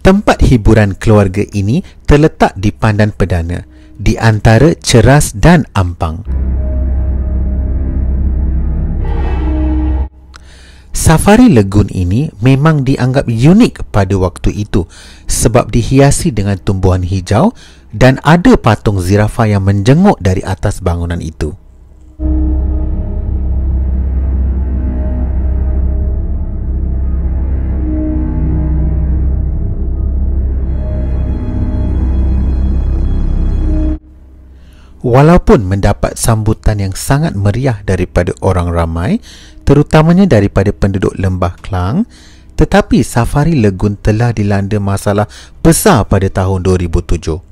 Tempat hiburan keluarga ini terletak di Pandan Perdana, di antara Ceras dan Ampang. Safari Lagoon ini memang dianggap unik pada waktu itu sebab dihiasi dengan tumbuhan hijau dan ada patung zirafah yang menjenguk dari atas bangunan itu. Walaupun mendapat sambutan yang sangat meriah daripada orang ramai, terutamanya daripada penduduk Lembah Klang, tetapi Safari Lagoon telah dilanda masalah besar pada tahun 2007.